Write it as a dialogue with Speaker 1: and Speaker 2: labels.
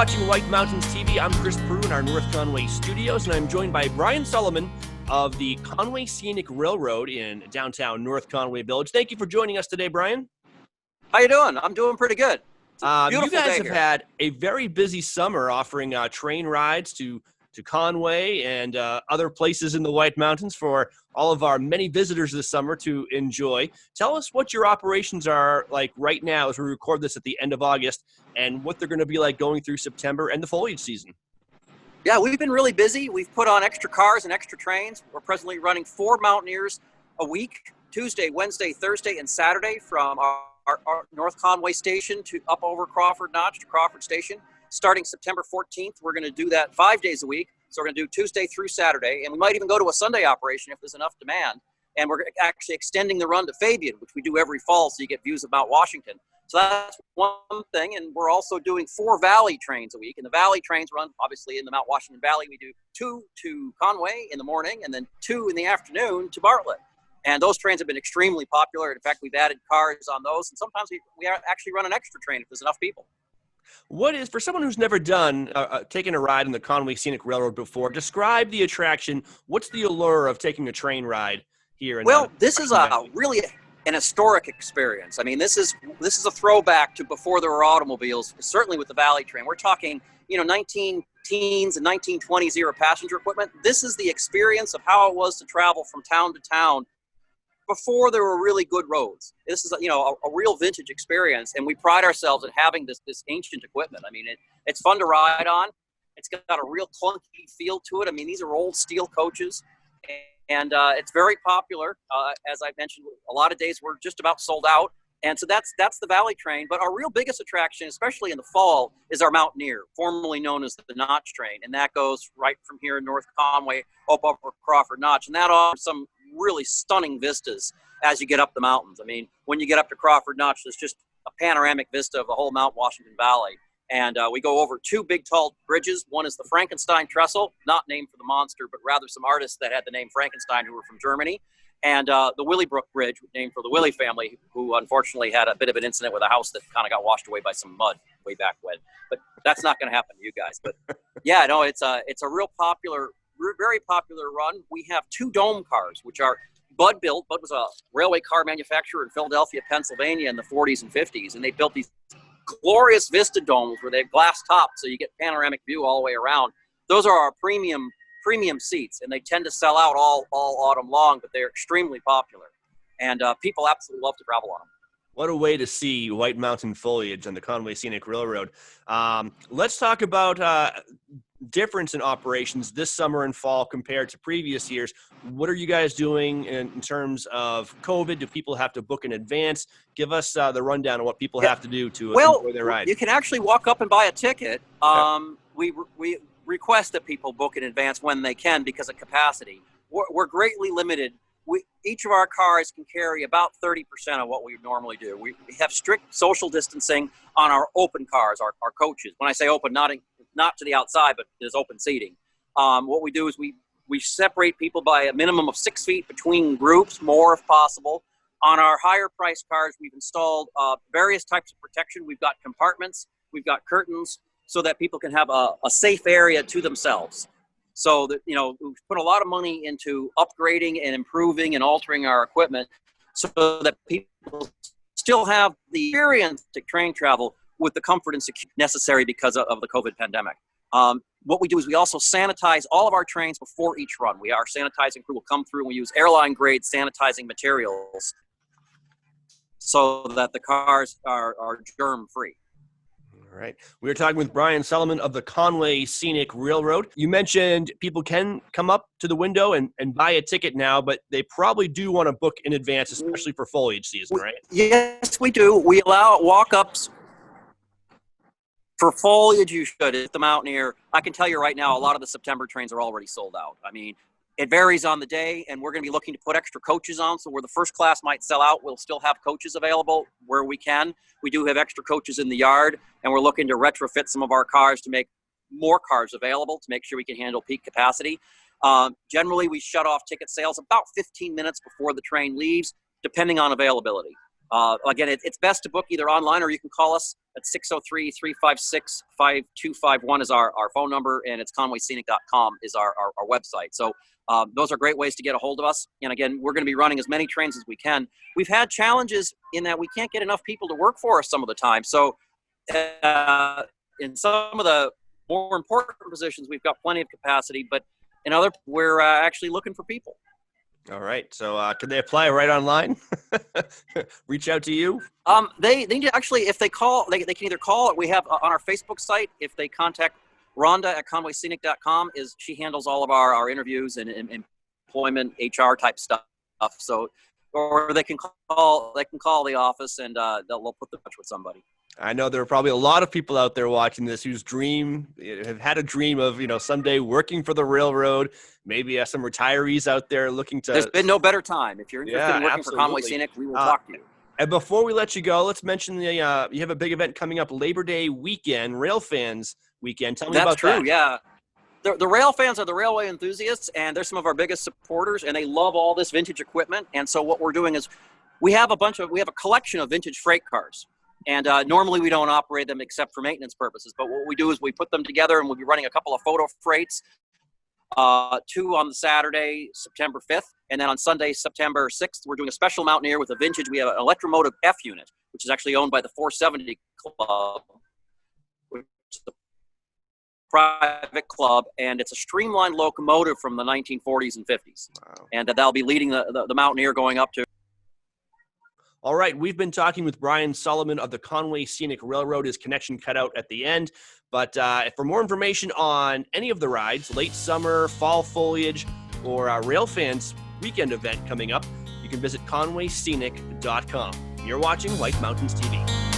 Speaker 1: watching White Mountains TV. I'm Chris Prue in our North Conway studios, and I'm joined by Brian Solomon of the Conway Scenic Railroad in downtown North Conway Village. Thank you for joining us today, Brian.
Speaker 2: How you doing? I'm doing pretty good.
Speaker 1: You guys have had a very busy summer offering train rides to Conway and other places in the White Mountains for all of our many visitors this summer to enjoy. Tell us what your operations are like right now as we record this at the end of August, and what they're going to be like going through September and the foliage season.
Speaker 2: Yeah, we've been really busy. We've put on extra cars and extra trains. We're presently running 4 Mountaineers a week, Tuesday, Wednesday, Thursday, and Saturday from our North Conway station to up over Crawford Notch to Crawford Station. Starting September 14th, we're going to do that 5 days a week. So we're going to do Tuesday through Saturday, and we might even go to a Sunday operation if there's enough demand. And we're actually extending the run to Fabyan, which we do every fall, so you get views of Mount Washington. So that's one thing, and we're also doing 4 Valley trains a week. And the Valley trains run, obviously, in the Mount Washington Valley. We do 2 to Conway in the morning, and then 2 in the afternoon to Bartlett. And those trains have been extremely popular. In fact, we've added cars on those, and sometimes we actually run an extra train if there's enough people.
Speaker 1: What is, for someone who's never done, taken a ride in the Conway Scenic Railroad before, describe the attraction. What's the allure of taking a train ride here?
Speaker 2: This is really an historic experience. I mean, this is a throwback to before there were automobiles, certainly with the Valley train. We're talking, 19-teens and 1920s era passenger equipment. This is the experience of how it was to travel from town to town before there were really good roads. This is a real vintage experience, and we pride ourselves in having this ancient equipment. I mean, it's fun to ride on. It's got a real clunky feel to it. I mean, these are old steel coaches, and it's very popular. As I mentioned, a lot of days we're just about sold out, and so that's the Valley train. But our real biggest attraction, especially in the fall, is our Mountaineer, formerly known as the Notch train, and that goes right from here in North Conway up over Crawford Notch, and that offers some really stunning vistas as you get up the mountains. I mean, when you get up to Crawford Notch, there's just a panoramic vista of the whole Mount Washington Valley. And we go over 2 big, tall bridges. One is the Frankenstein Trestle, not named for the monster, but rather some artists that had the name Frankenstein who were from Germany. And the Willey Bridge, named for the Willey family, who unfortunately had a bit of an incident with a house that kind of got washed away by some mud way back when. But that's not going to happen to you guys. But yeah, no, it's a real popular, very popular run. We have 2 dome cars, which are Bud built. Bud was a railway car manufacturer in Philadelphia, Pennsylvania in the 40s and 50s. And they built these glorious Vista domes where they have glass tops, so you get panoramic view all the way around. Those are our premium seats, and they tend to sell out all autumn long, but they're extremely popular. And people absolutely love to travel on them.
Speaker 1: What a way to see White Mountain foliage on the Conway Scenic Railroad. Let's talk about difference in operations this summer and fall compared to previous years. What are you guys doing in terms of COVID? Do people have to book in advance? Give us the rundown of what people have to do to enjoy their ride.
Speaker 2: You can actually walk up and buy a ticket. We request that people book in advance when they can because of capacity. We're greatly limited. Each of our cars can carry about 30% of what we normally do. We have strict social distancing on our open cars, our coaches. When I say open, not to the outside, but there's open seating. What we do is we separate people by a minimum of 6 feet between groups, more if possible. On our higher priced cars, we've installed various types of protection. We've got compartments, we've got curtains, so that people can have a safe area to themselves. So that, we've put a lot of money into upgrading and improving and altering our equipment so that people still have the experience to train travel with the comfort and security necessary because of the COVID pandemic. What we do is we also sanitize all of our trains before each run. Our sanitizing crew will come through and we use airline grade sanitizing materials so that the cars are germ free.
Speaker 1: All right. We were talking with Brian Solomon of the Conway Scenic Railroad. You mentioned people can come up to the window and buy a ticket now, but they probably do want to book in advance, especially for foliage season, right?
Speaker 2: Yes, we do. We allow walk-ups. For foliage, you should. At the Mountaineer, I can tell you right now, a lot of the September trains are already sold out. I mean, it varies on the day, and we're going to be looking to put extra coaches on. So where the first class might sell out, we'll still have coaches available where we can. We do have extra coaches in the yard, and we're looking to retrofit some of our cars to make more cars available to make sure we can handle peak capacity. Generally, we shut off ticket sales about 15 minutes before the train leaves, depending on availability. Again, it's best to book either online, or you can call us at 603-356-5251 is our phone number, and it's conwayscenic.com is our website. So those are great ways to get a hold of us. And again, we're going to be running as many trains as we can. We've had challenges in that we can't get enough people to work for us some of the time. So in some of the more important positions, we've got plenty of capacity, but in other, we're actually looking for people.
Speaker 1: All right. So can they apply right online? Reach out to you?
Speaker 2: They need to actually, if they call, they can either call, we have on our Facebook site, if they contact Rhonda at conwayscenic.com, she handles all of our interviews and employment, HR type stuff. So, or they can call the office, and they'll put them in touch with somebody.
Speaker 1: I know there are probably a lot of people out there watching this whose have had a dream of, someday working for the railroad. Maybe some retirees out there looking to.
Speaker 2: There's been no better time. If you're interested in working for Conway Scenic, we will talk to you.
Speaker 1: And before we let you go, let's mention you have a big event coming up Labor Day weekend, Rail Fans Weekend. Tell me about that. That's true,
Speaker 2: yeah. The rail fans are the railway enthusiasts, and they're some of our biggest supporters, and they love all this vintage equipment. And so what we're doing is we have a collection of vintage freight cars. And normally we don't operate them except for maintenance purposes. But what we do is we put them together, and we'll be running a couple of photo freights, 2 on the Saturday, September 5th. And then on Sunday, September 6th, we're doing a special Mountaineer with a vintage. We have an electromotive F unit, which is actually owned by the 470 Club, which is a private club. And it's a streamlined locomotive from the 1940s and 50s. Wow. And that'll be leading the Mountaineer going up to.
Speaker 1: All right, we've been talking with Brian Solomon of the Conway Scenic Railroad. His connection cut out at the end. But for more information on any of the rides, late summer, fall foliage, or Rail Fans weekend event coming up, you can visit conwayscenic.com. You're watching White Mountains TV.